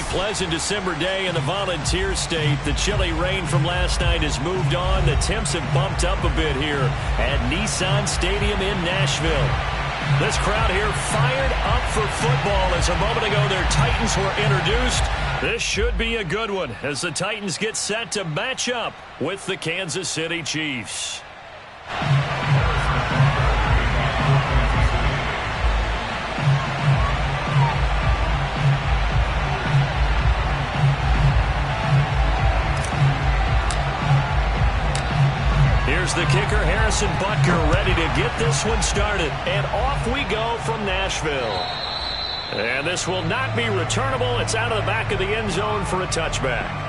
pleasant December day in the Volunteer State. The chilly rain from last night has moved on. The temps have bumped up a bit here at Nissan Stadium in Nashville. This crowd here fired up for football as a moment ago their Titans were introduced. This should be a good one as the Titans get set to match up with the Kansas City Chiefs. Here's the kicker, Harrison Butker, ready to get this one started. And off we go from Nashville. And this will not be returnable. It's out of the back of the end zone for a touchback.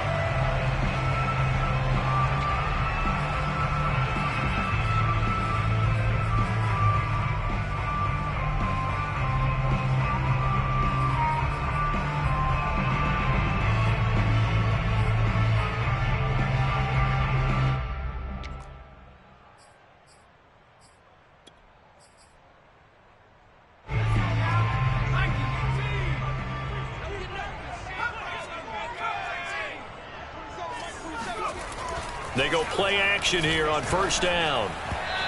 They go play action here on first down.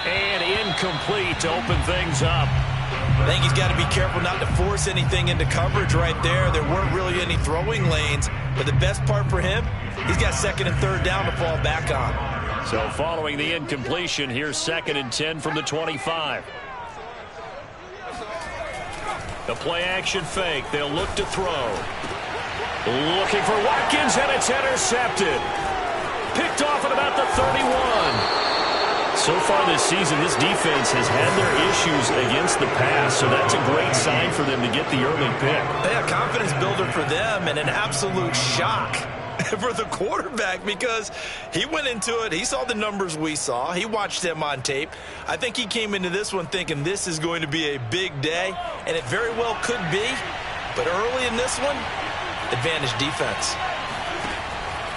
And incomplete to open things up. I think he's got to be careful not to force anything into coverage right there. There weren't really any throwing lanes. But the best part for him, he's got second and third down to fall back on. So following the incompletion, here's 2nd and 10 from the 25. The play action fake. They'll look to throw. Looking for Watkins, and it's intercepted. Picked off at about the 31. So far this season, this defense has had their issues against the pass, so that's a great sign for them to get the early pick. Yeah, confidence builder for them and an absolute shock for the quarterback because he went into it. He saw the numbers we saw. He watched them on tape. I think he came into this one thinking this is going to be a big day, and it very well could be. But early in this one, advantage defense.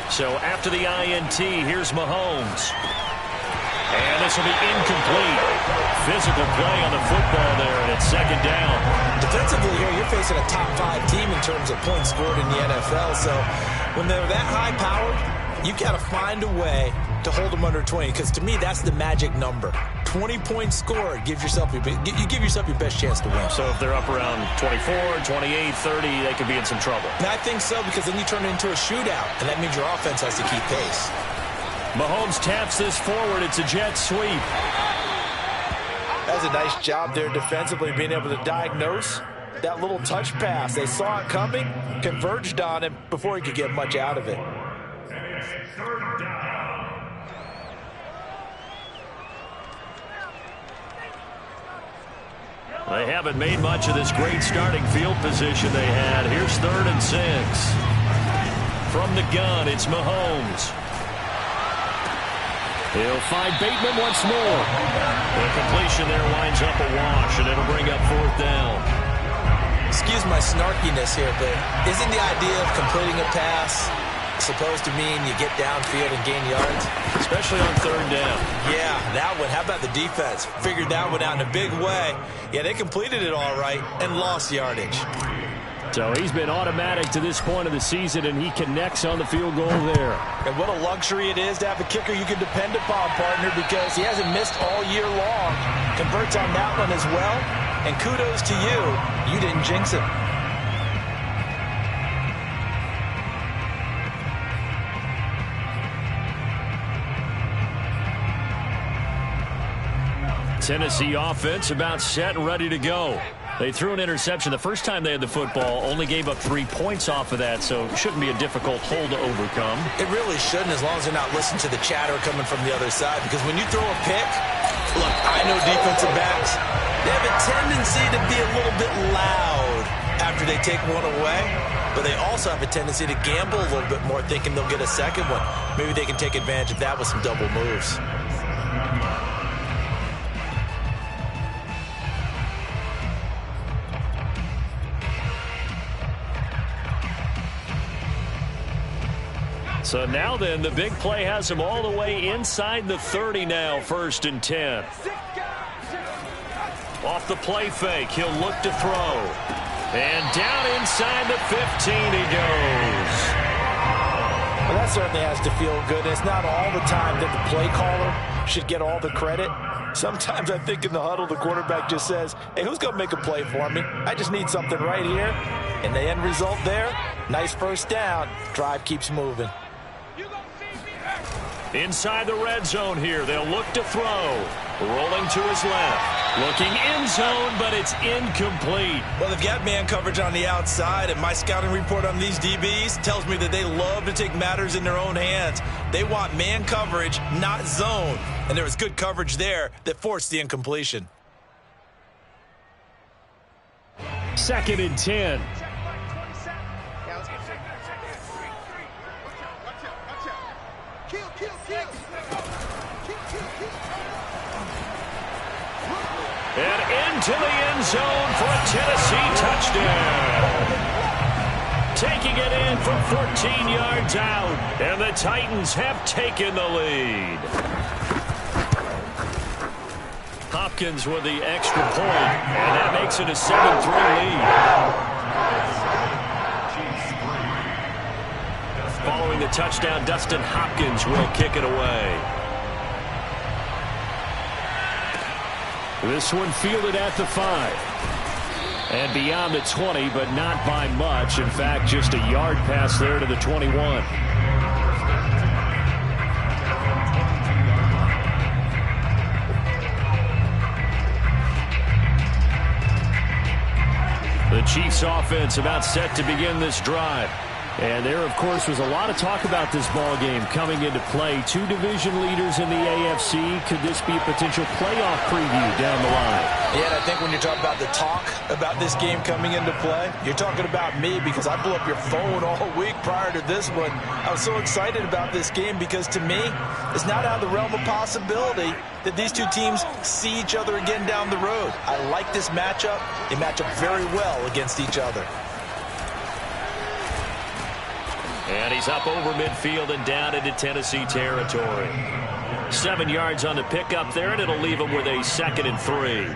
So after the INT, here's Mahomes. And this will be incomplete. Physical play on the football there, and it's 2nd down. Defensively here, you're facing a top 5 team in terms of points scored in the NFL. So when they're that high-powered, you've got to find a way to hold them under 20. Because to me, that's the magic number. 20-point score gives yourself you give yourself your best chance to win. So if they're up around 24, 28, 30, they could be in some trouble. And I think so, because then you turn it into a shootout, and that means your offense has to keep pace. Mahomes taps this forward. It's a jet sweep. That's a nice job there defensively, being able to diagnose that little touch pass. They saw it coming, converged on him before he could get much out of it. They haven't made much of this great starting field position they had. Here's 3rd and 6. From the gun, it's Mahomes. He'll find Bateman once more. The completion there winds up a wash, and it'll bring up 4th down. Excuse my snarkiness here, but isn't the idea of completing a pass supposed to mean you get downfield and gain yards? Especially on 3rd down. Yeah, that one. How about the defense? Figured that one out in a big way. Yeah, they completed it all right and lost yardage. So he's been automatic to this point of the season, and he connects on the field goal there. And what a luxury it is to have a kicker you can depend upon, partner, because he hasn't missed all year long. Converts on that one as well. And kudos to you. You didn't jinx him. Tennessee offense about set and ready to go. They threw an interception the first time they had the football, only gave up 3 points off of that, so it shouldn't be a difficult hole to overcome. It really shouldn't, as long as they're not listening to the chatter coming from the other side, because when you throw a pick, look, I know defensive backs, they have a tendency to be a little bit loud after they take one away, but they also have a tendency to gamble a little bit more, thinking they'll get a second one. Maybe they can take advantage of that with some double moves. So now then, the big play has him all the way inside the 30 now, 1st and 10. Off the play fake, he'll look to throw. And down inside the 15 he goes. Well, that certainly has to feel good. It's not all the time that the play caller should get all the credit. Sometimes I think in the huddle, the quarterback just says, hey, who's going to make a play for me? I just need something right here. And the end result there, nice first down. Drive keeps moving. Inside the red zone here, they'll look to throw. Rolling to his left. Looking end zone, but it's incomplete. Well, they've got man coverage on the outside, and my scouting report on these DBs tells me that they love to take matters in their own hands. They want man coverage, not zone. And there was good coverage there that forced the incompletion. 2nd and 10. And into the end zone for a Tennessee touchdown. Taking it in from 14 yards out. And the Titans have taken the lead. Hopkins with the extra point. And that makes it a 7-3 lead. Following the touchdown, Dustin Hopkins will kick it away. This one fielded at the 5. And beyond the 20, but not by much. In fact, just a yard pass there to the 21. The Chiefs offense about set to begin this drive. And there, of course, was a lot of talk about this ball game coming into play. 2 division leaders in the AFC. Could this be a potential playoff preview down the line? Yeah, and I think when you're talking about the talk about this game coming into play, you're talking about me because I blew up your phone all week prior to this one. I was so excited about this game because, to me, it's not out of the realm of possibility that these two teams see each other again down the road. I like this matchup. They match up very well against each other. And he's up over midfield and down into Tennessee territory. 7 yards on the pickup there, and it'll leave him with a 2nd and 3.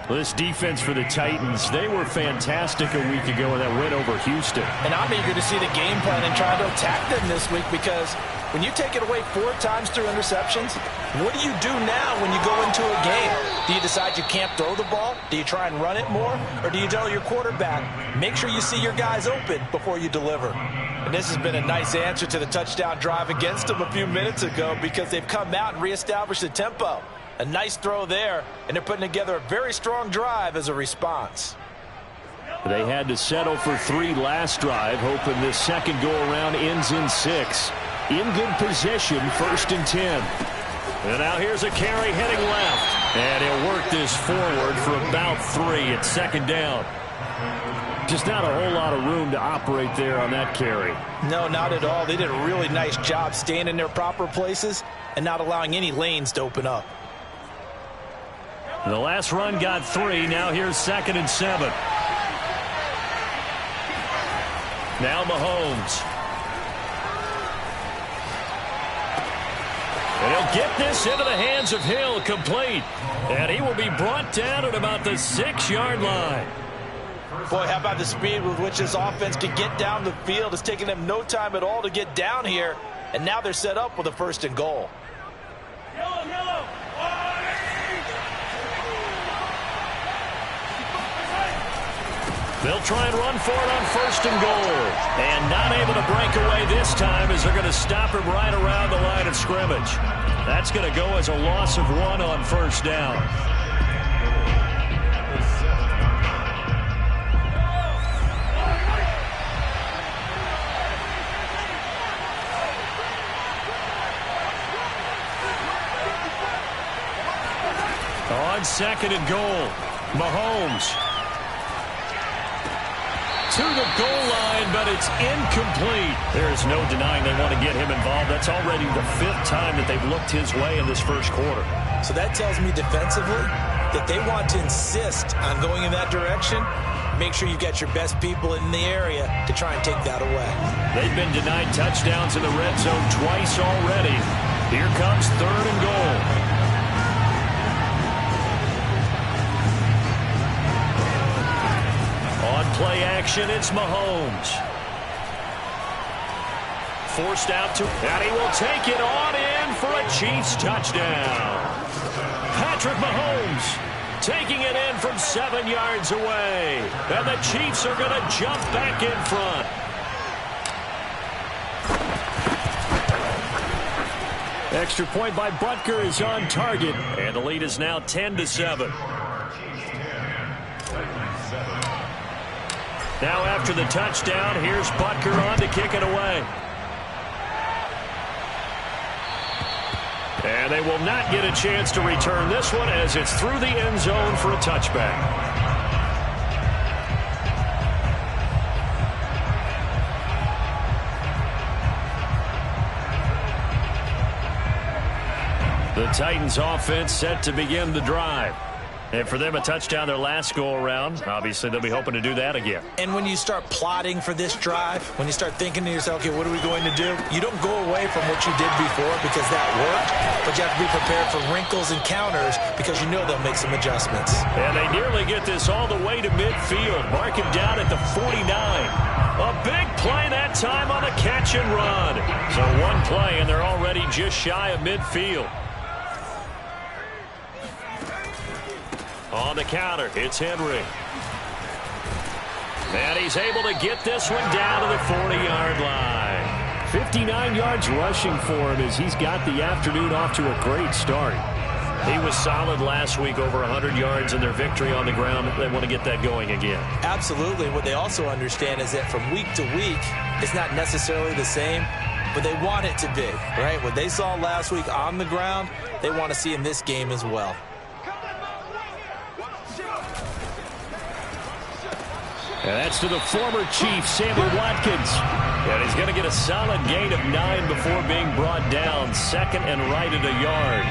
Well, this defense for the Titans, they were fantastic a week ago in that win over Houston. And I'm eager to see the game plan and try to attack them this week because when you take it away 4 times through interceptions, what do you do now when you go into a game? Do you decide you can't throw the ball? Do you try and run it more? Or do you tell your quarterback, make sure you see your guys open before you deliver? And this has been a nice answer to the touchdown drive against them a few minutes ago because they've come out and reestablished the tempo. A nice throw there, and they're putting together a very strong drive as a response. They had to settle for 3 last drive, hoping this second go-around ends in 6. In good position, 1st and 10. And now here's a carry heading left. And he'll work this forward for about 3 at 2nd down. Just not a whole lot of room to operate there on that carry. No, not at all. They did a really nice job staying in their proper places and not allowing any lanes to open up. The last run got 3. Now here's 2nd and 7. Now Mahomes. And he'll get this into the hands of Hill, complete. And he will be brought down at about the 6-yard line. Boy, how about the speed with which this offense can get down the field? It's taking them no time at all to get down here. And now they're set up with a 1st and goal. They'll try and run for it on 1st and goal. And not able to break away this time as they're going to stop him right around the line of scrimmage. That's going to go as a loss of 1 on 1st down. On 2nd and goal, Mahomes. To the goal line, but it's incomplete. There's no denying they want to get him involved. That's already the 5th time that they've looked his way in this first quarter. So that tells me defensively that they want to insist on going in that direction. Make sure you've got your best people in the area to try and take that away. They've been denied touchdowns in the red zone twice already. Here comes 3rd and goal. On play action. It's Mahomes. Forced out to, and he will take it on in for a Chiefs touchdown. Patrick Mahomes taking it in from 7 yards away. And the Chiefs are going to jump back in front. Extra point by Butker is on target. And the lead is now 10-7. Now after the touchdown, here's Butker on to kick it away. And they will not get a chance to return this one as it's through the end zone for a touchback. The Titans offense set to begin the drive. And for them, a touchdown their last go-around. Obviously, they'll be hoping to do that again. And when you start plotting for this drive, when you start thinking to yourself, okay, what are we going to do? You don't go away from what you did before because that worked, but you have to be prepared for wrinkles and counters because you know they'll make some adjustments. And they nearly get this all the way to midfield. Mark him down at the 49. A big play that time on the catch and run. So one play, and they're already just shy of midfield. On the counter, it's Henry. And he's able to get this one down to the 40-yard line. 59 yards rushing for him as he's got the afternoon off to a great start. He was solid last week, over 100 yards in their victory on the ground. They want to get that going again. Absolutely. What they also understand is that from week to week, it's not necessarily the same, but they want it to be, right? What they saw last week on the ground, they want to see in this game as well. And that's to the former Chief, Sammy Watkins. And he's going to get a solid gain of 9 before being brought down. Second and right at a yard.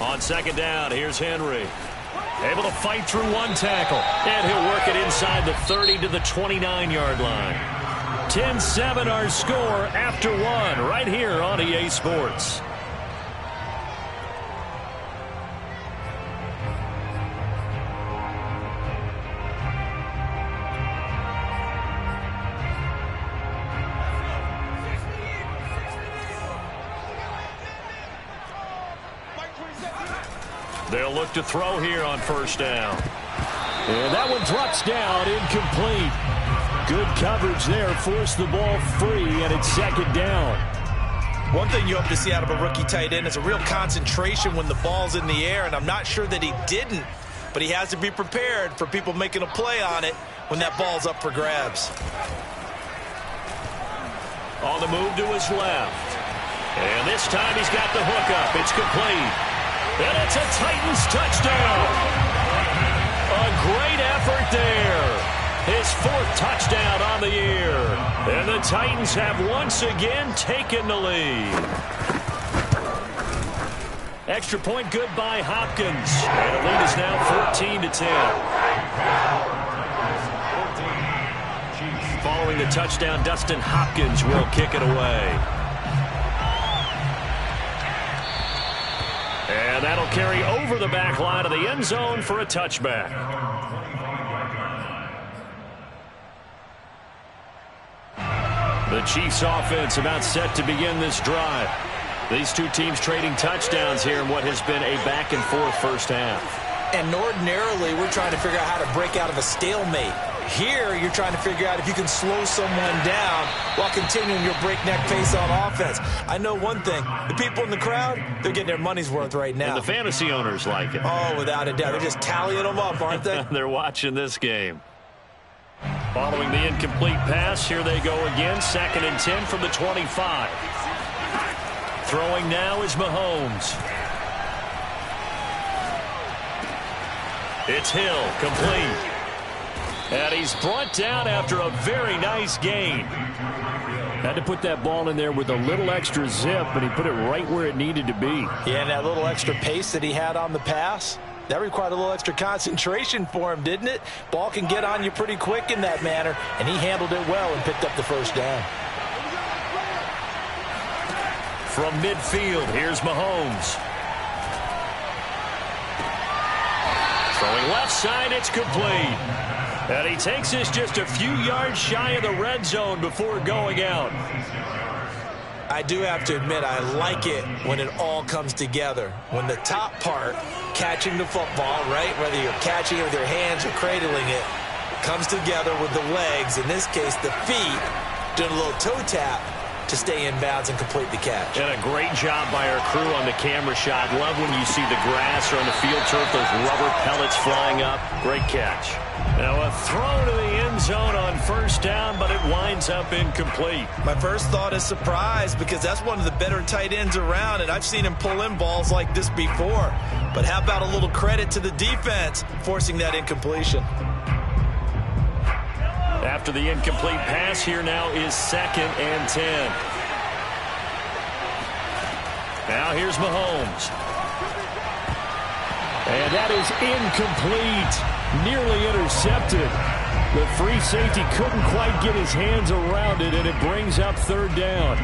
On second down, here's Henry. Able to fight through one tackle. And he'll work it inside the 30 to the 29-yard line. 10-7 our score after one right here on EA Sports. They'll look to throw here on first down. And that one drops down, incomplete. Good coverage there, forced the ball free, and it's second down. One thing you hope to see out of a rookie tight end is a real concentration when the ball's in the air, and I'm not sure that he didn't, but he has to be prepared for people making a play on it when that ball's up for grabs. On the move to his left. And this time he's got the hook up. It's complete. And it's a Titans touchdown. A great effort there. His 4th touchdown on the year. And the Titans have once again taken the lead. Extra point good by Hopkins. And the lead is now 14-10. Following the touchdown, Dustin Hopkins will kick it away. And that'll carry over the back line of the end zone for a touchback. The Chiefs offense about set to begin this drive. These two teams trading touchdowns here in what has been a back-and-forth first half. And ordinarily, we're trying to figure out how to break out of a stalemate. Here, you're trying to figure out if you can slow someone down while continuing your breakneck pace on offense. I know one thing. The people in the crowd, they're getting their money's worth right now. And the fantasy owners like it. Oh, without a doubt. They're just tallying them up, aren't they? They're watching this game. Following the incomplete pass, here they go again. 2nd and 10 from the 25. Throwing now is Mahomes. It's Hill, complete. And he's brought down after a very nice gain. Had to put that ball in there with a little extra zip, but he put it right where it needed to be. Yeah, and that little extra pace that he had on the pass, that required a little extra concentration for him, didn't it? Ball can get on you pretty quick in that manner, and he handled it well and picked up the first down. From midfield, here's Mahomes. Throwing left side, it's complete. And he takes this just a few yards shy of the red zone before going out. I do have to admit, I like it when it all comes together. When the top part, catching the football, right, whether you're catching it with your hands or cradling it, comes together with the legs, in this case the feet, doing a little toe tap to stay in bounds and complete the catch. And a great job by our crew on the camera shot. Love when you see the grass or on the field turf, those rubber pellets flying up. Great catch. Now a throw to the end zone on first down, but it winds up incomplete. My first thought is surprise, because that's one of the better tight ends around, and I've seen him pull in balls like this before. But how about a little credit to the defense forcing that incompletion? After the incomplete pass, here now is 2nd and 10. Now here's Mahomes. And that is incomplete. Nearly intercepted. The free safety couldn't quite get his hands around it, and it brings up 3rd down.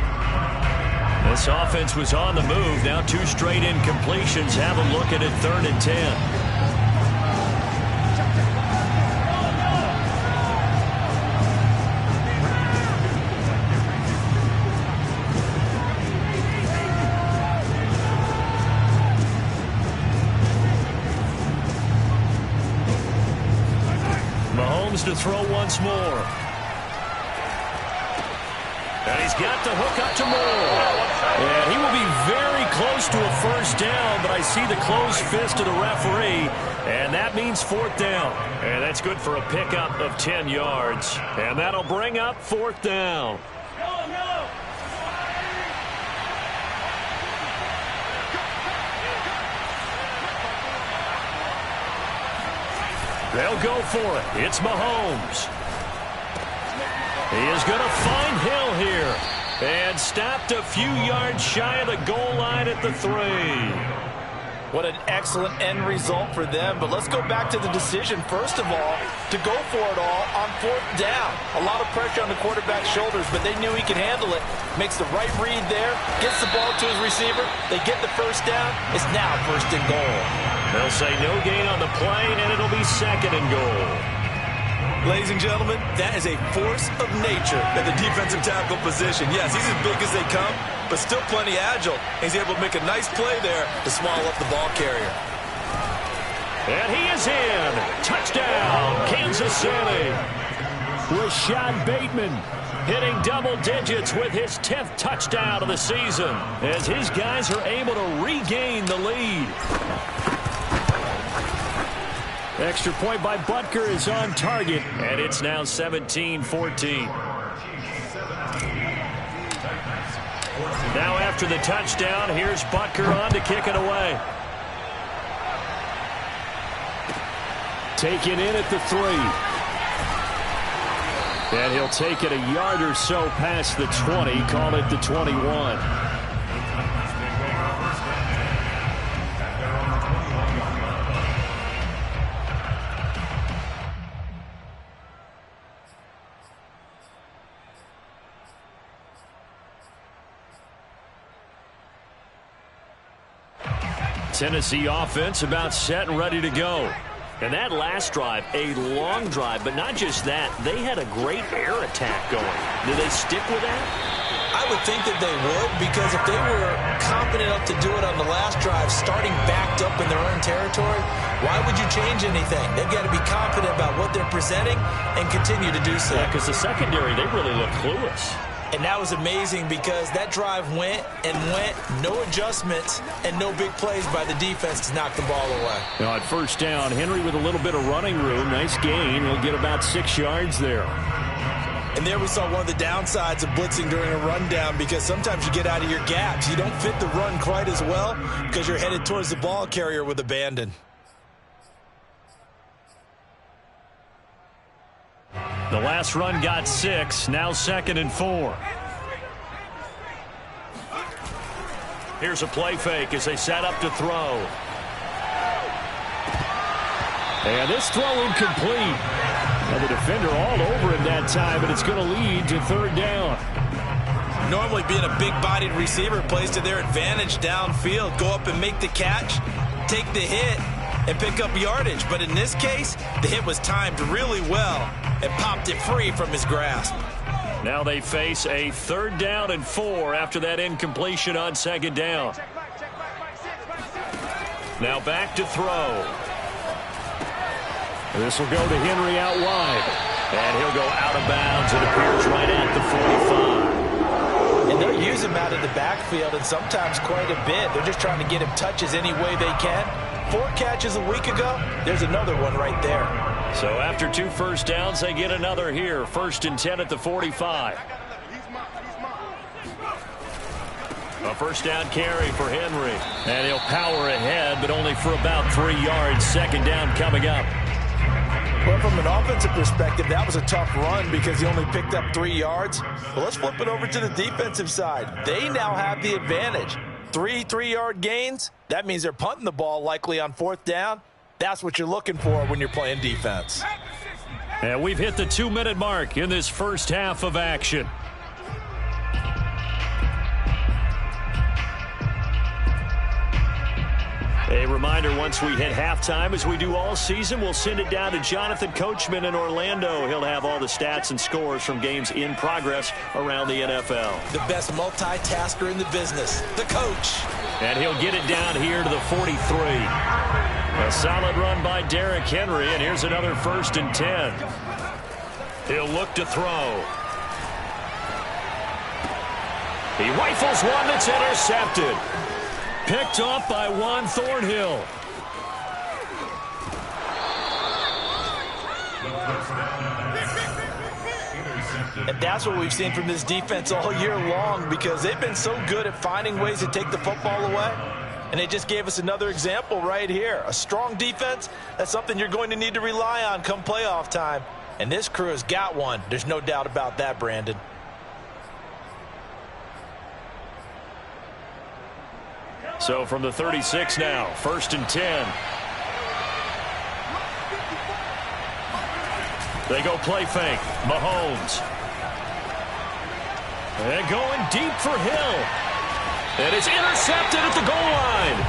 This offense was on the move. Now 2 straight incompletions. Have a look at it, 3rd and 10. To throw once more. And he's got the hook up to Moore. And he will be very close to a first down, but I see the closed fist of the referee, and that means 4th down. And that's good for a pickup of 10 yards. And that'll bring up 4th down. They'll go for it. It's Mahomes. He is going to find Hill here. And stopped a few yards shy of the goal line at the 3. What an excellent end result for them. But let's go back to the decision, first of all, to go for it all on 4th down. A lot of pressure on the quarterback's shoulders, but they knew he could handle it. Makes the right read there, gets the ball to his receiver. They get the first down. It's now 1st and goal. They'll say no gain on the play, and it'll be 2nd and goal. Ladies and gentlemen, that is a force of nature at the defensive tackle position. Yes, he's as big as they come, but still plenty agile. He's able to make a nice play there to swallow up the ball carrier. And he is in. Touchdown, Kansas City. Rashad Bateman hitting double digits with his 10th touchdown of the season as his guys are able to regain the lead. Extra point by Butker is on target, and it's now 17-14. Now after the touchdown, here's Butker on to kick it away. Taken in at the 3. And he'll take it a yard or so past the 20, call it the 21. Tennessee offense about set and ready to go. And that last drive, a long drive, but not just that. They had a great air attack going. Do they stick with that? I would think that they would, because if they were confident enough to do it on the last drive, starting backed up in their own territory, why would you change anything? They've got to be confident about what they're presenting and continue to do so. Yeah, because the secondary, they really look clueless. And that was amazing because that drive went and went, no adjustments, and no big plays by the defense to knock the ball away. Now at first down, Henry with a little bit of running room. Nice gain. He'll get about 6 yards there. And there we saw one of the downsides of blitzing during a rundown, because sometimes you get out of your gaps. You don't fit the run quite as well because you're headed towards the ball carrier with abandon. The last run got 6, now 2nd and 4. Here's a play fake as they set up to throw. And this throw incomplete. Now the defender all over him that time, but it's going to lead to 3rd down. Normally being a big-bodied receiver plays to their advantage downfield. Go up and make the catch, take the hit, and pick up yardage. But in this case, the hit was timed really well and popped it free from his grasp. Now they face a 3rd down and 4 after that incompletion on 2nd down. Now back to throw. This will go to Henry out wide. And he'll go out of bounds. It appears right at the 45. And they'll use him out of the backfield, and sometimes quite a bit. They're just trying to get him touches any way they can. 4 catches a week ago, there's another one right there. So after 2 first downs, they get another here. 1st and 10 at the 45. A 1st down carry for Henry. And he'll power ahead, but only for about 3 yards. 2nd down coming up. Well, from an offensive perspective, that was a tough run because he only picked up 3 yards. Well, let's flip it over to the defensive side. They now have the advantage. 3 3-yard gains. That means they're punting the ball likely on 4th down. That's what you're looking for when you're playing defense. And we've hit the 2-minute mark in this first half of action. A reminder, once we hit halftime, as we do all season, we'll send it down to Jonathan Coachman in Orlando. He'll have all the stats and scores from games in progress around the NFL. The best multitasker in the business, the coach. And he'll get it down here to the 43. A solid run by Derrick Henry, and here's another 1st and 10. He'll look to throw. He rifles one that's intercepted. Picked off by Juan Thornhill. And that's what we've seen from this defense all year long, because they've been so good at finding ways to take the football away. And they just gave us another example right here. A strong defense, that's something you're going to need to rely on come playoff time. And this crew has got one. There's no doubt about that, Brandon. So from the 36 now, 1st and 10. They go play fake. Mahomes. And going deep for Hill. And it's intercepted at the goal line.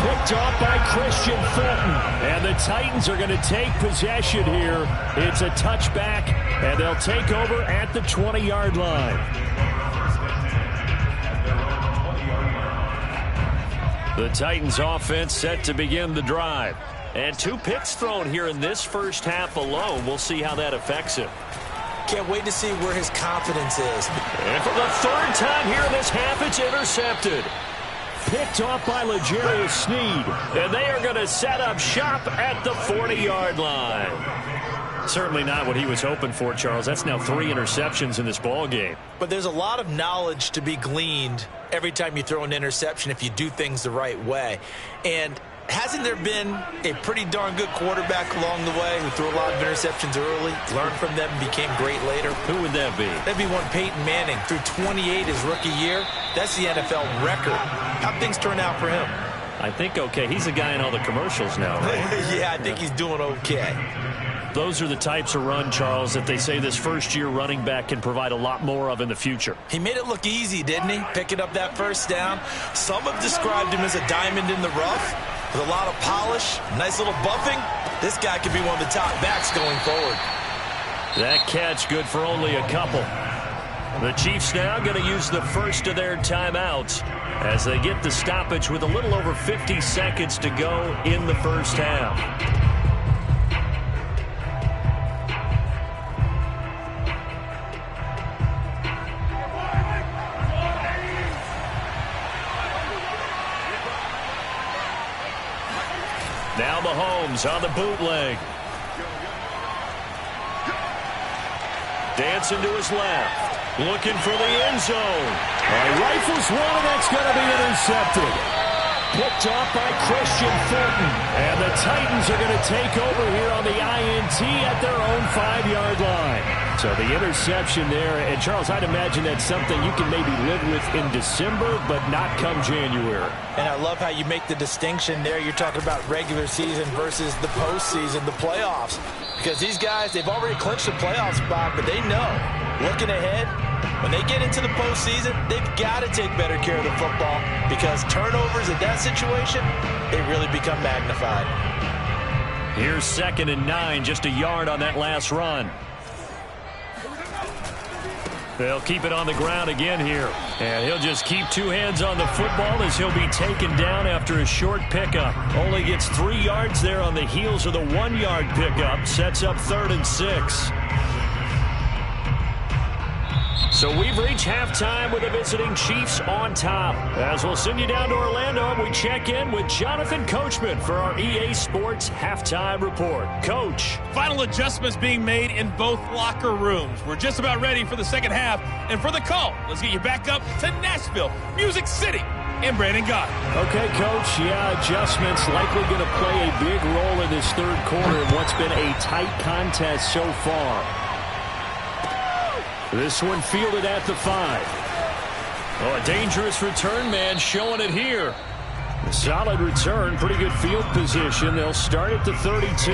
Picked off by Christian Fulton. And the Titans are going to take possession here. It's a touchback, and they'll take over at the 20-yard line. The Titans offense set to begin the drive. And 2 picks thrown here in this first half alone. We'll see how that affects him. Can't wait to see where his confidence is. And for the 3rd time here in this half, it's intercepted. Picked off by L'Jarius Sneed. And they are going to set up shop at the 40-yard line. Certainly not what he was hoping for, Charles. That's now 3 interceptions in this ball game. But there's a lot of knowledge to be gleaned every time you throw an interception if you do things the right way. And hasn't there been a pretty darn good quarterback along the way who threw a lot of interceptions early, learned from them, and became great later? Who would that be? That'd be one Peyton Manning. Threw 28 his rookie year. That's the NFL record. How'd things turn out for him? I think okay. He's a guy in all the commercials now, right? Yeah, I think he's doing okay. Those are the types of run, Charles, that they say this first-year running back can provide a lot more of in the future. He made it look easy, didn't he? Picking up that 1st down. Some have described him as a diamond in the rough with a lot of polish, nice little buffing. This guy could be one of the top backs going forward. That catch good for only a couple. The Chiefs now going to use the first of their timeouts as they get the stoppage with a little over 50 seconds to go in the first half. Now Mahomes on the bootleg. Dancing to his left. Looking for the end zone. Rifles one, and that's going to be intercepted. Picked off by Christian Fulton. And the Titans are going to take over here on the INT at their own 5-yard line. So the interception there. And, Charles, I'd imagine that's something you can maybe live with in December, but not come January. And I love how you make the distinction there. You're talking about regular season versus the postseason, the playoffs. Because these guys, they've already clinched the playoff spot, but they know, looking ahead, When they get into the postseason, they've got to take better care of the football because turnovers in that situation, they really become magnified. Here's 2nd and 9, just a yard on that last run. They'll keep it on the ground again here. And he'll just keep 2 hands on the football as he'll be taken down after a short pickup. Only gets 3 yards there on the heels of the 1-yard pickup. Sets up 3rd and 6. So we've reached halftime with the visiting Chiefs on top. As we'll send you down to Orlando, we check in with Jonathan Coachman for our EA Sports Halftime Report. Coach. Final adjustments being made in both locker rooms. We're just about ready for the second half. And for the call, let's get you back up to Nashville, Music City, and Brandon Gott. Okay, Coach. Yeah, adjustments likely going to play a big role in this 3rd quarter in what's been a tight contest so far. This one fielded at the 5. Oh, a dangerous return man showing it here. A solid return, pretty good field position. They'll start at the 32.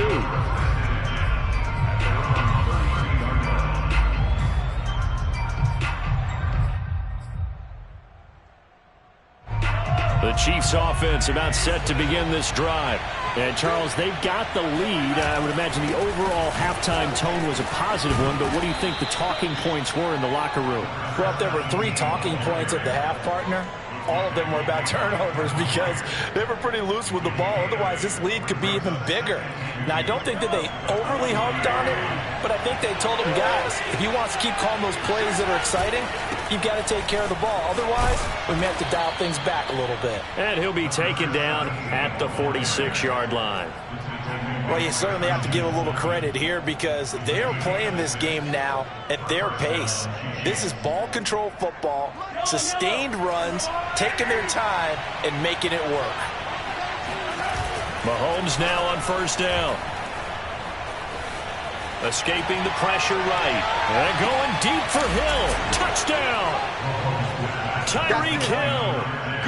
The Chiefs offense about set to begin this drive. And, Charles, they've got the lead. I would imagine the overall halftime tone was a positive one, but what do you think the talking points were in the locker room? Well, if there were 3 talking points at the half, partner, all of them were about turnovers because they were pretty loose with the ball. Otherwise, this lead could be even bigger. Now, I don't think that they overly harped on it, but I think they told them, guys, if you want to keep calling those plays that are exciting, you've got to take care of the ball. Otherwise, we may have to dial things back a little bit. And he'll be taken down at the 46-yard line. Well, you certainly have to give a little credit here because they are playing this game now at their pace. This is ball control football, sustained runs, taking their time, and making it work. Mahomes now on 1st down. Escaping the pressure right. And going deep for Hill. Touchdown! Tyreek Hill.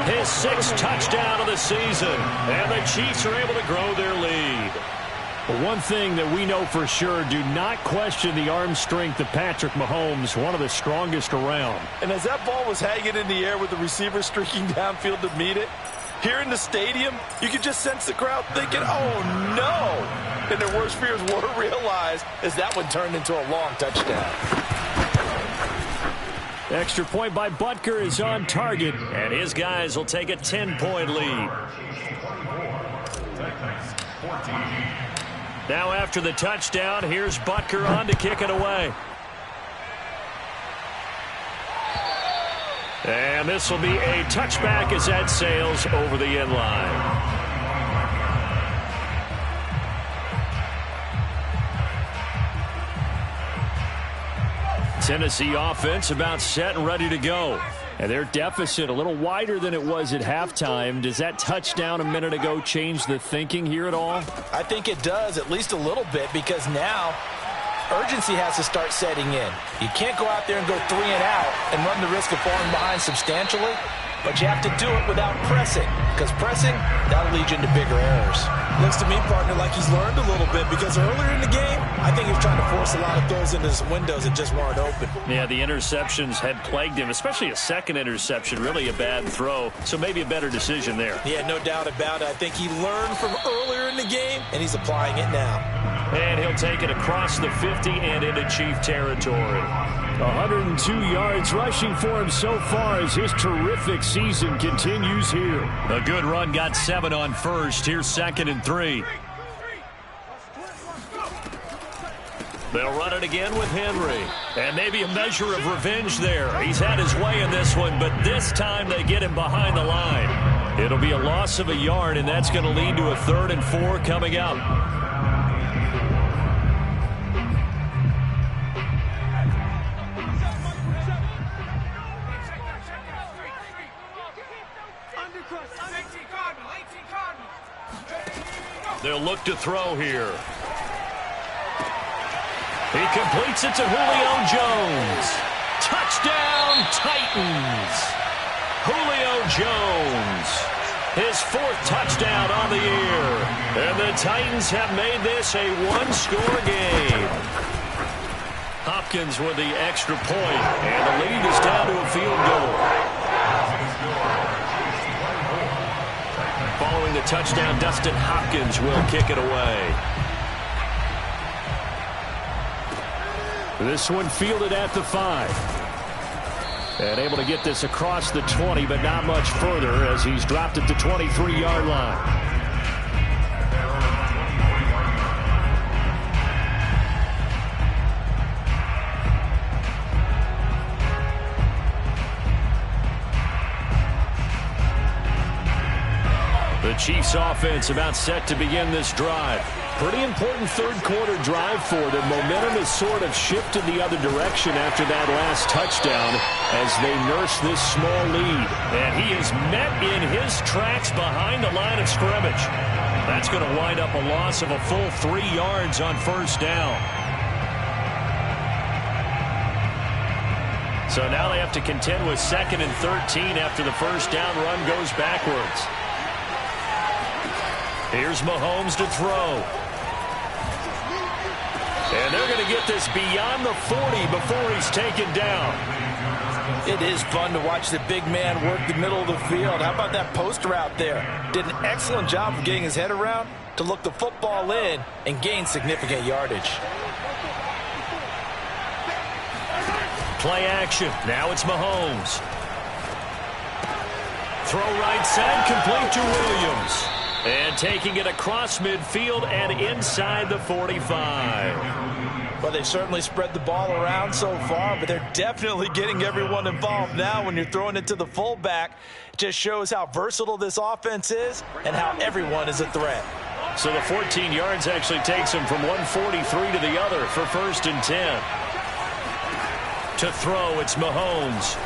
His 6th touchdown of the season. And the Chiefs are able to grow their lead. But one thing that we know for sure, do not question the arm strength of Patrick Mahomes, one of the strongest around. And as that ball was hanging in the air with the receiver streaking downfield to meet it, here in the stadium, you could just sense the crowd thinking, oh no! And their worst fears were realized as that one turned into a long touchdown. Extra point by Butker is on target, and his guys will take a 10-point lead. Now after the touchdown, here's Butker on to kick it away. And this will be a touchback as that sails over the end line. Tennessee offense about set and ready to go. And their deficit a little wider than it was at halftime. Does that touchdown a minute ago change the thinking here at all? I think it does, at least a little bit, because now urgency has to start setting in. You can't go out there and go 3 and out and run the risk of falling behind substantially, but you have to do it without pressing, because pressing, that'll lead you into bigger errors. Looks to me, partner, like he's learned a little bit, because earlier in the game, I think he was trying to force a lot of throws into his windows that just weren't open. Yeah, the interceptions had plagued him, especially a second interception, really a bad throw, so maybe a better decision there. Yeah, no doubt about it. I think he learned from earlier in the game, and he's applying it now. And he'll take it across the 50 and into Chief territory. 102 yards rushing for him so far as his terrific season continues here. A good run, got 7 on first. Here's 2nd and 3. They'll run it again with Henry. And maybe a measure of revenge there. He's had his way in this one, but this time they get him behind the line. It'll be a loss of a yard, and that's going to lead to a 3rd and 4 coming up. They'll look to throw here. He completes it to Julio Jones. Touchdown, Titans. Julio Jones. His 4th touchdown on the year. And the Titans have made this a 1-score game. Hopkins with the extra point, and the lead is down to a field goal. Following the touchdown, Dustin Hopkins will kick it away. This one fielded at the 5. And able to get this across the 20, but not much further as he's dropped at the 23-yard line. The Chiefs offense about set to begin this drive. Pretty important third-quarter drive for them. Momentum has sort of shifted the other direction after that last touchdown as they nurse this small lead. And he is met in his tracks behind the line of scrimmage. That's going to wind up a loss of a full 3 yards on first down. So now they have to contend with 2nd and 13 after the first down run goes backwards. Here's Mahomes to throw. And they're going to get this beyond the 40 before he's taken down. It is fun to watch the big man work the middle of the field. How about that post route there? Did an excellent job of getting his head around to look the football in and gain significant yardage. Play action. Now it's Mahomes. Throw right side, complete to Williams. And taking it across midfield and inside the 45. Well, they've certainly spread the ball around so far, but they're definitely getting everyone involved now when you're throwing it to the fullback. It just shows how versatile this offense is and how everyone is a threat. So the 14 yards actually takes him from 143 to the other for 1st and 10. To throw, it's Mahomes.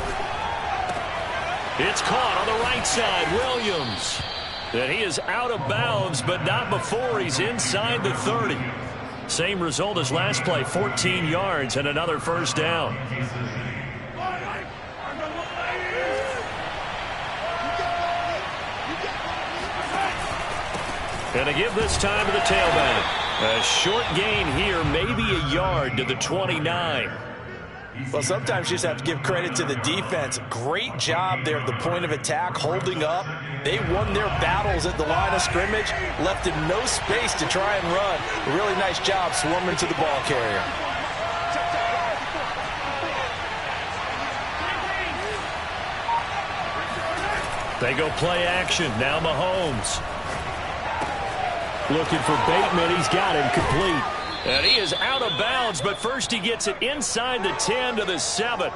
It's caught on the right side, Williams. And he is out of bounds, but not before he's inside the 30. Same result as last play, 14 yards and another first down. And to give this time to the tailback. A short gain here, maybe a yard to the 29. Well, sometimes you just have to give credit to the defense. Great job there at the point of attack, holding up. They won their battles at the line of scrimmage, left him no space to try and run. A really nice job swarming to the ball carrier. They go play action. Now Mahomes. Looking for Bateman. He's got him complete. And he is out of bounds, but first he gets it inside the 10 to the 7.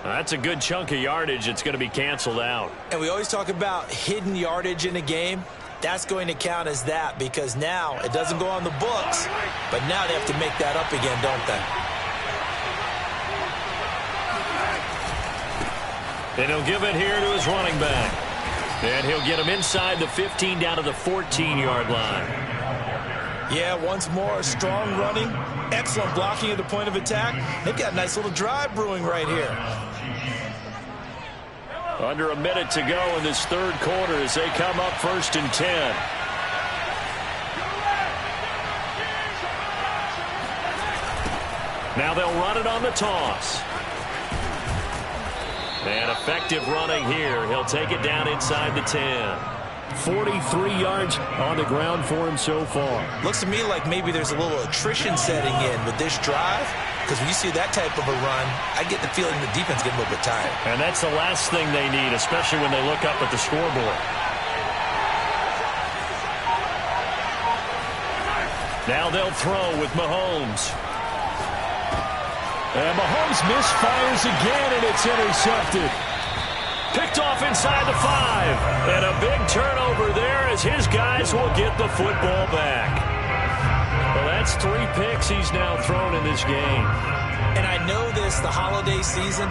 That's a good chunk of yardage. It's going to be canceled out. And we always talk about hidden yardage in a game. That's going to count as that because now it doesn't go on the books, but now they have to make that up again, don't they? And he'll give it here to his running back. And he'll get him inside the 15 down to the 14-yard line. Yeah, once more, strong running, excellent blocking at the point of attack. They've got a nice little drive brewing right here. Under a minute to go in this third quarter as they come up 1st and 10. Now they'll run it on the toss. And effective running here. He'll take it down inside the 10. 43 yards on the ground for him so far. Looks to me like maybe there's a little attrition setting in with this drive, because when you see that type of a run, I get the feeling the defense getting a little bit tired. And that's the last thing they need, especially when they look up at the scoreboard. Now they'll throw with Mahomes. And Mahomes misfires again, and it's intercepted. Picked off inside the 5. And a big turnover there as his guys will get the football back. Well, that's 3 picks he's now thrown in this game. And I know this, the holiday season,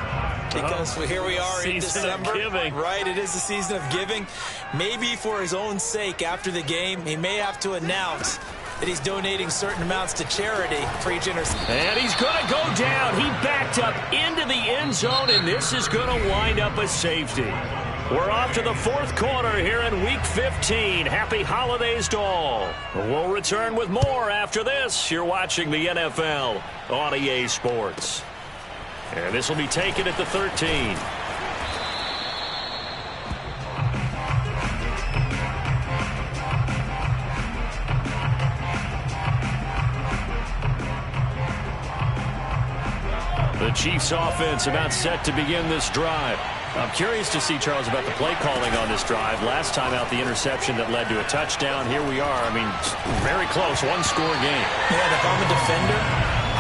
because here we are in December. Of giving. Right, it is the season of giving. Maybe for his own sake after the game, he may have to announce that he's donating certain amounts to charity for each interception. And he's going to go down. He backed up into the end zone, and this is going to wind up a safety. We're off to the fourth quarter here in Week 15. Happy holidays to all. We'll return with more after this. You're watching the NFL on EA Sports. And this will be taken at the 13. The Chiefs offense about set to begin this drive. I'm curious to see, Charles, about the play calling on this drive. Last time out, the interception that led to a touchdown. Here we are. I mean, very close, one-score game. Yeah, and if I'm a defender,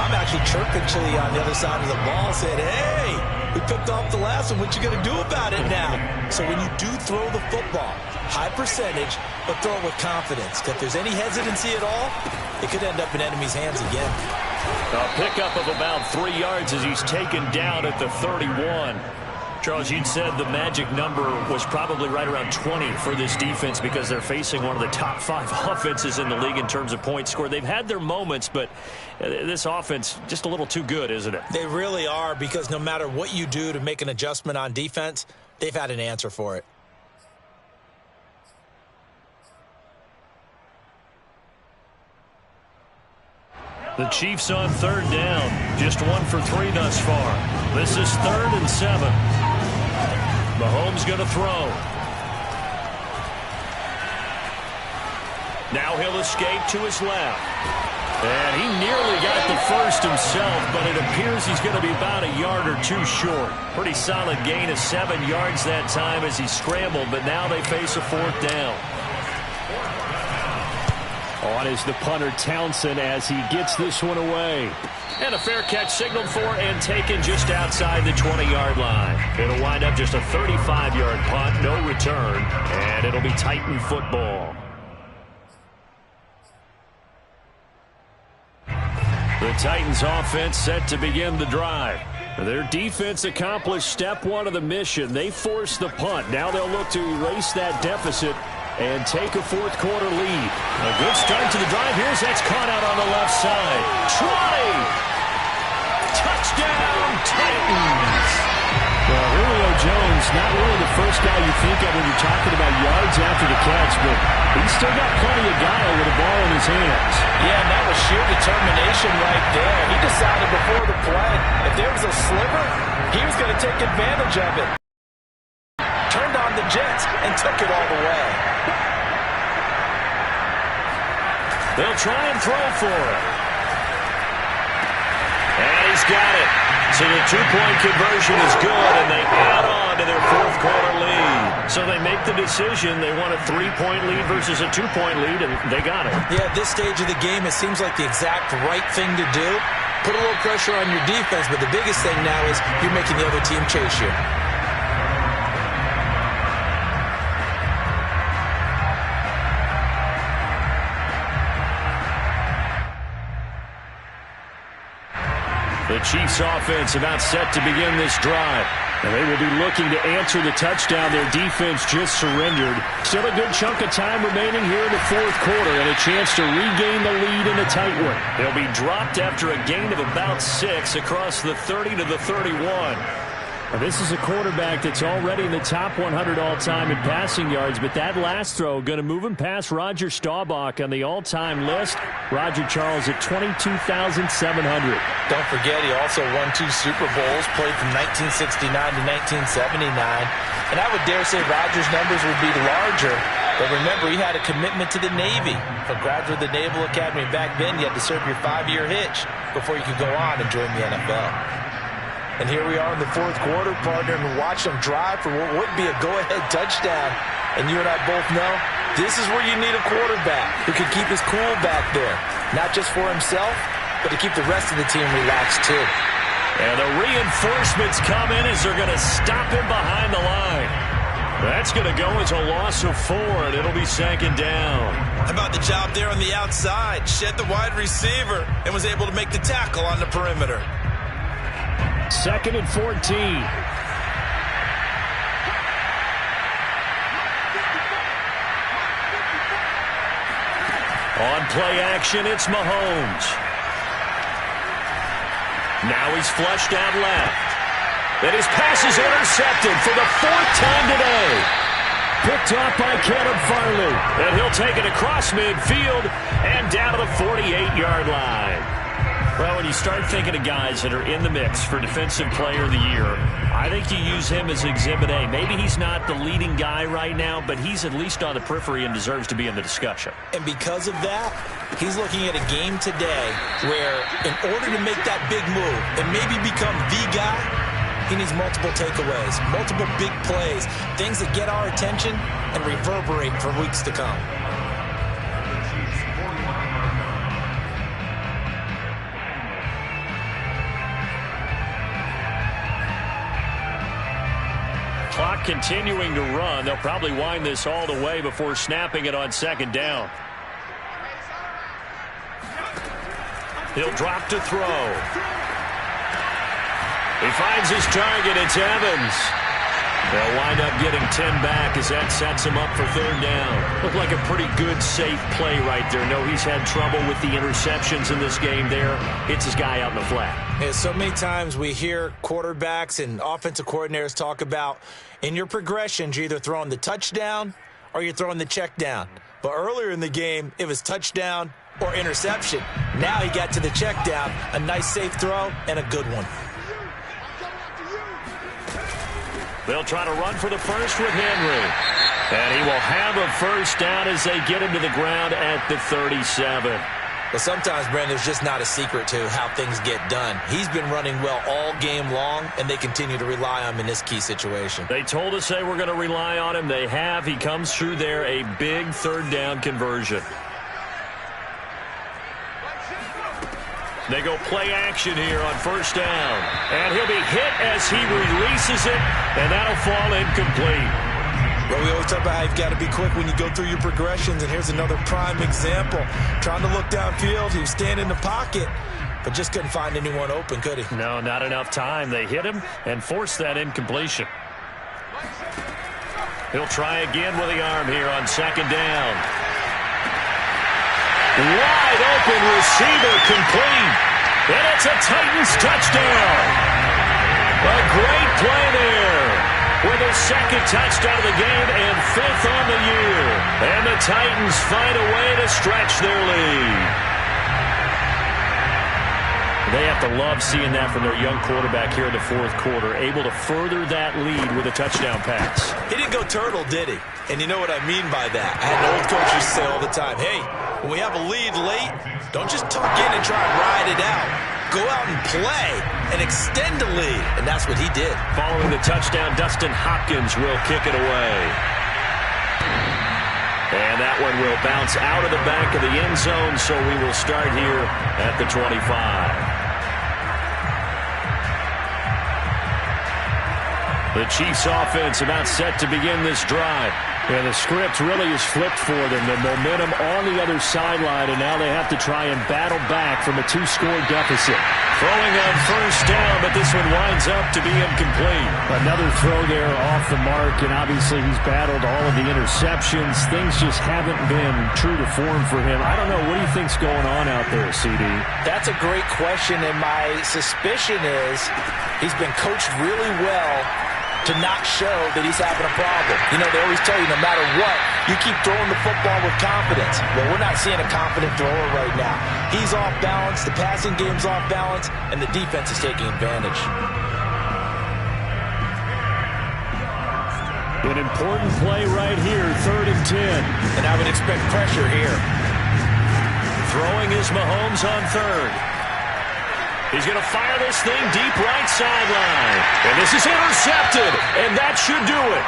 I'm actually chirping Chili on the other side of the ball, saying, hey, we picked off the last one. What you going to do about it now? So when you do throw the football, high percentage, but throw it with confidence. If there's any hesitancy at all, it could end up in enemy's hands again. A pickup of about 3 yards as he's taken down at the 31. Charles, you'd said the magic number was probably right around 20 for this defense because they're facing one of the top 5 offenses in the league in terms of points scored. They've had their moments, but this offense just a little too good, isn't it? They really are, because no matter what you do to make an adjustment on defense, they've had an answer for it. The Chiefs on third down. Just 1 for 3 thus far. This is 3rd and 7. Mahomes going to throw. Now he'll escape to his left. And he nearly got the first himself, but it appears he's going to be about a yard or 2 short. Pretty solid gain of 7 yards that time as he scrambled, but now they face a 4th down. On is the punter Townsend as he gets this one away. And a fair catch signaled for and taken just outside the 20-yard line. It'll wind up just a 35-yard punt, no return, and it'll be Titan football. The Titans offense set to begin the drive. Their defense accomplished step 1 of the mission. They forced the punt. Now they'll look to erase that deficit and take a 4th quarter lead. A good start to the drive. Here's that's caught out on the left side. Try! Touchdown, Titans! Well, Julio Jones, not really the first guy you think of when you're talking about yards after the catch, but he's still got plenty of guile with the ball in his hands. Yeah, and that was sheer determination right there. He decided before the play, if there was a sliver, he was going to take advantage of it. Turned on the Jets and took it all the way. They'll try and throw for it. And he's got it. So the 2-point conversion is good, and they add on to their 4th quarter lead. So they make the decision. They want a 3-point lead versus a 2-point lead, and they got it. Yeah, at this stage of the game, it seems like the exact right thing to do. Put a little pressure on your defense, but the biggest thing now is you're making the other team chase you. The Chiefs offense about set to begin this drive. And they will be looking to answer the touchdown their defense just surrendered. Still a good chunk of time remaining here in the 4th quarter and a chance to regain the lead in a tight one. They'll be dropped after a gain of about 6 across the 30 to the 31. Now, this is a quarterback that's already in the top 100 all-time in passing yards, but that last throw going to move him past Roger Staubach on the all-time list. Roger Charles at 22,700. Don't forget, he also won 2 Super Bowls, played from 1969 to 1979. And I would dare say Roger's numbers would be larger. But remember, he had a commitment to the Navy. For a graduate of the Naval Academy back then, you had to serve your 5-year hitch before you could go on and join the NFL. And here we are in the 4th quarter, partner, and watch them drive for what would be a go-ahead touchdown. And you and I both know this is where you need a quarterback who can keep his cool back there. Not just for himself, but to keep the rest of the team relaxed too. And the reinforcements come in as they're going to stop him behind the line. That's going to go as a loss of 4, and it'll be 2nd down. How about the job there on the outside? Shed the wide receiver and was able to make the tackle on the perimeter. 2nd and 14. On play action, it's Mahomes. Now he's flushed out left. And his pass is intercepted for the 4th time today. Picked off by Caleb Farley. And he'll take it across midfield and down to the 48-yard line. Well, when you start thinking of guys that are in the mix for Defensive Player of the Year, I think you use him as Exhibit A. Maybe he's not the leading guy right now, but he's at least on the periphery and deserves to be in the discussion. And because of that, he's looking at a game today where in order to make that big move and maybe become the guy, he needs multiple takeaways, multiple big plays, things that get our attention and reverberate for weeks to come. Clock continuing to run. They'll probably wind this all the way before snapping it on 2nd down. He'll drop to throw. He finds his target. It's Evans. They'll wind up getting 10 back as that sets him up for 3rd down. Looked like a pretty good, safe play right there. No, he's had trouble with the interceptions in this game there. Hits his guy out in the flat. Yeah, so many times we hear quarterbacks and offensive coordinators talk about in your progressions, you're either throwing the touchdown or you're throwing the check down. But earlier in the game, it was touchdown or interception. Now he got to the check down, a nice safe throw, and a good one. They'll try to run for the first with Henry. And he will have a 1st down as they get him to the ground at the 37. But sometimes, Brandon, there's just not a secret to how things get done. He's been running well all game long, and they continue to rely on him in this key situation. They told us they were going to rely on him. They have. He comes through there, a big 3rd down conversion. They go play action here on 1st down. And he'll be hit as he releases it, and that'll fall incomplete. Well, we always talk about how you've got to be quick when you go through your progressions, and here's another prime example. Trying to look downfield, he was standing in the pocket, but just couldn't find anyone open, could he? No, not enough time. They hit him and forced that incompletion. He'll try again with the arm here on 2nd down. Wide open receiver complete. And it's a Titans touchdown. A great play there. With a 2nd touchdown of the game and 5th on the year. And the Titans find a way to stretch their lead. They have to love seeing that from their young quarterback here in the 4th quarter, able to further that lead with a touchdown pass. He didn't go turtle, did he? And you know what I mean by that. I had an old coach used to say all the time, hey, when we have a lead late, don't just tuck in and try and ride it out. Go out and play and extend the lead. And that's what he did. Following the touchdown, Dustin Hopkins will kick it away. And that one will bounce out of the back of the end zone, so we will start here at the 25. The Chiefs offense about set to begin this drive. Yeah, the script really is flipped for them. The momentum on the other sideline, and now they have to try and battle back from a 2-score deficit. Throwing on 1st down, but this one winds up to be incomplete. Another throw there off the mark, and obviously he's battled all of the interceptions. Things just haven't been true to form for him. I don't know. What do you think's going on out there, CD? That's a great question, and my suspicion is he's been coached really well to not show that he's having a problem. You know, they always tell you no matter what, you keep throwing the football with confidence. Well, we're not seeing a confident thrower right now. He's off balance, the passing game's off balance, and the defense is taking advantage. An important play right here, 3rd and 10. And I would expect pressure here. Throwing is Mahomes on 3rd. He's going to fire this thing deep right sideline. And this is intercepted. And that should do it.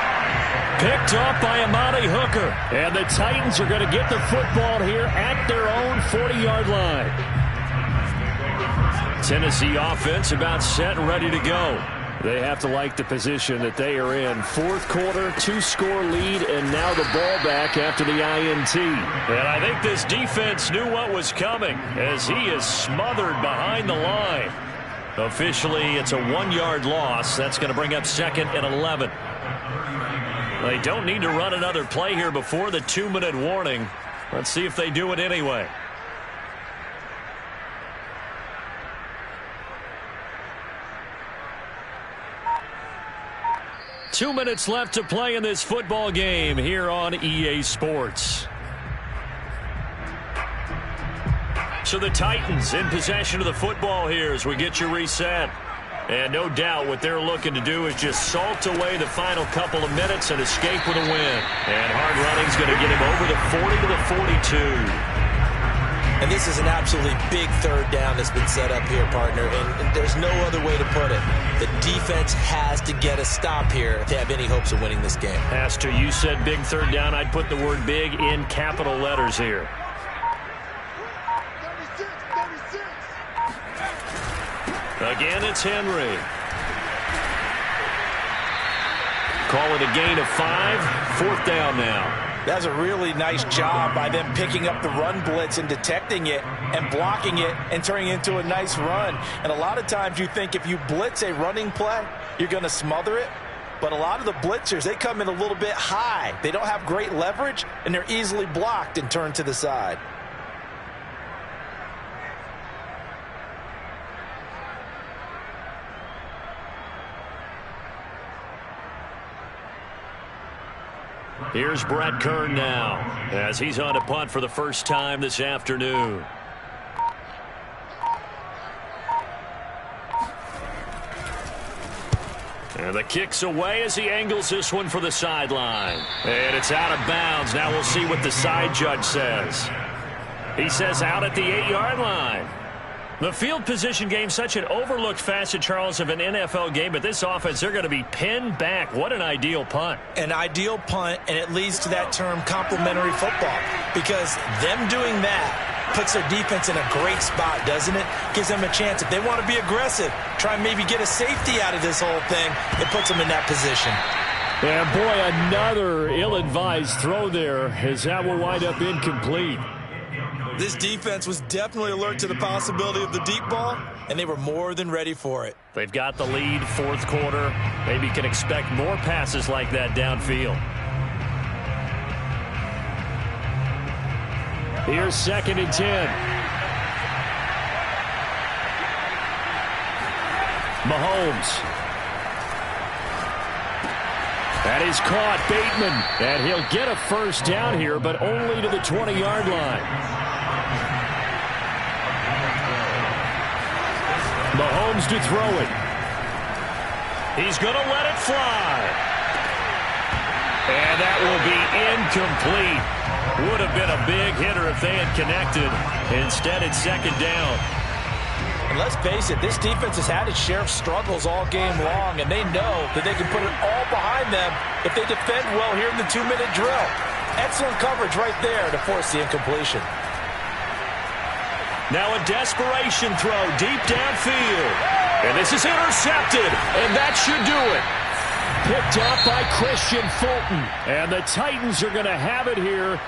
Picked up by Amani Hooker. And the Titans are going to get the football here at their own 40-yard line. Tennessee offense about set and ready to go. They have to like the position that they are in. 4th quarter, 2-score lead, and now the ball back after the INT. And I think this defense knew what was coming as he is smothered behind the line. Officially, it's a 1-yard loss. That's going to bring up 2nd and 11. They don't need to run another play here before the 2-minute warning. Let's see if they do it anyway. 2 minutes left to play in this football game here on EA Sports. So the Titans in possession of the football here as we get you reset. And no doubt what they're looking to do is just salt away the final couple of minutes and escape with a win. And hard running's going to get him over the 40 to the 42. And this is an absolutely big third down that's been set up here, partner. And there's no other way to put it. The defense has to get a stop here to have any hopes of winning this game. Pastor, you said big third down. I'd put the word big in capital letters here. Again, it's Henry. Call it a gain of 5. 4th down now. That's a really nice job by them picking up the run blitz and detecting it and blocking it and turning it into a nice run. And a lot of times you think if you blitz a running play, you're going to smother it. But a lot of the blitzers, they come in a little bit high. They don't have great leverage, and they're easily blocked and turned to the side. Here's Brett Kern now as he's on a punt for the first time this afternoon. And the kick's away as he angles this one for the sideline. And it's out of bounds. Now we'll see what the side judge says. He says out at the 8-yard line. The field position game, such an overlooked facet, Charles, of an NFL game. But this offense, they're going to be pinned back. What an ideal punt. An ideal punt, and it leads to that term complementary football. Because them doing that puts their defense in a great spot, doesn't it? Gives them a chance. If they want to be aggressive, try and maybe get a safety out of this whole thing, it puts them in that position. And boy, another ill-advised throw there as that will wind up incomplete. This defense was definitely alert to the possibility of the deep ball, and they were more than ready for it. They've got the lead, 4th quarter. Maybe can expect more passes like that downfield. Here's 2nd and 10. Mahomes. That is caught, Bateman. And he'll get a first down here, but only to the 20-yard line. Mahomes to throw it. He's going to let it fly. And that will be incomplete. Would have been a big hitter if they had connected. Instead, it's 2nd down. And let's face it, this defense has had its share of struggles all game long, and they know that they can put it all behind them if they defend well here in the 2-minute drill. Excellent coverage right there to force the incompletion. Now a desperation throw deep downfield. And this is intercepted, and that should do it. Picked up by Christian Fulton. And the Titans are going to have it here